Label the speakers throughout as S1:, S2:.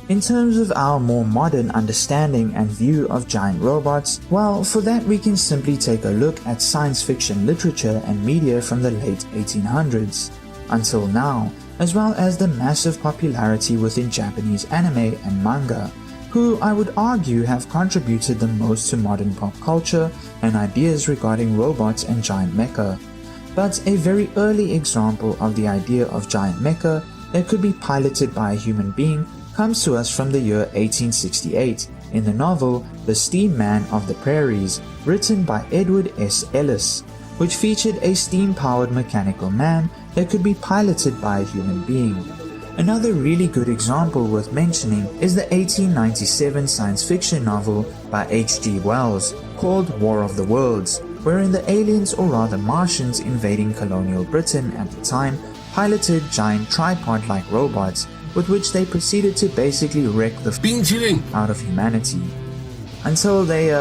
S1: In terms of our more modern understanding and view of giant robots, well, for that we can simply take a look at science fiction literature and media from the late 1800s until now, as well as the massive popularity within Japanese anime and manga, who I would argue have contributed the most to modern pop culture and ideas regarding robots and giant mecha. But a very early example of the idea of giant mecha that could be piloted by a human being comes to us from the year 1868 in the novel The Steam Man of the Prairies, written by Edward S. Ellis, which featured a steam-powered mechanical man that could be piloted by a human being. Another really good example worth mentioning is the 1897 science fiction novel by H.G. Wells called War of the Worlds, wherein the aliens, or rather Martians invading colonial Britain at the time, piloted giant tripod-like robots with which they proceeded to basically wreck the f*** out of humanity, until they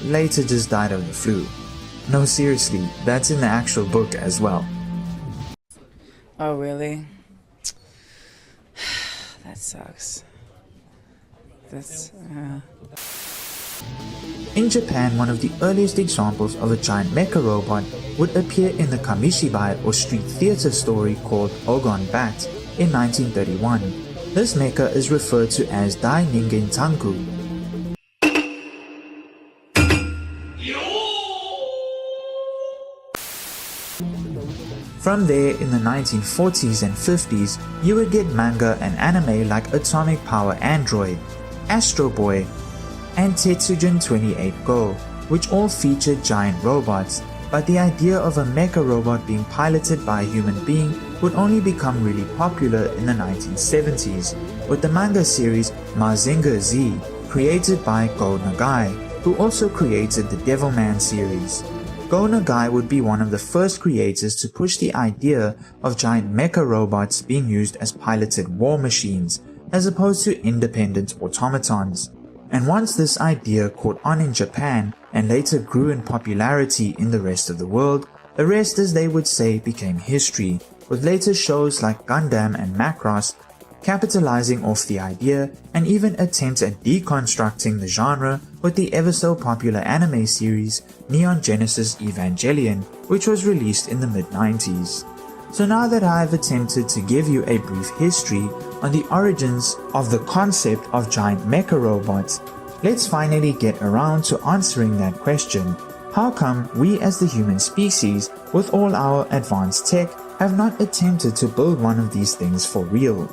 S1: later just died of the flu. No, seriously, that's in the actual book as well.
S2: Oh really? That sucks.
S1: In Japan, one of the earliest examples of a giant mecha robot would appear in the Kamishibai or street theater story called Ogon Bat in 1931. This mecha is referred to as Dai Ningen Tanku. From there, in the 1940s and 50s, you would get manga and anime like Atomic Power Android, Astro Boy, and Tetsujin 28 Go, which all featured giant robots, but the idea of a mecha robot being piloted by a human being would only become really popular in the 1970s, with the manga series Mazinger Z, created by Go Nagai, who also created the Devilman series. Go Nagai would be one of the first creators to push the idea of giant mecha robots being used as piloted war machines, as opposed to independent automatons. And once this idea caught on in Japan and later grew in popularity in the rest of the world, the rest, as they would say, became history, with later shows like Gundam and Macross capitalizing off the idea and even attempts at deconstructing the genre with the ever so popular anime series Neon Genesis Evangelion, which was released in the mid-90s. So now that I have attempted to give you a brief history on the origins of the concept of giant mecha robots, let's finally get around to answering that question. How come we as the human species, with all our advanced tech, have not attempted to build one of these things for real?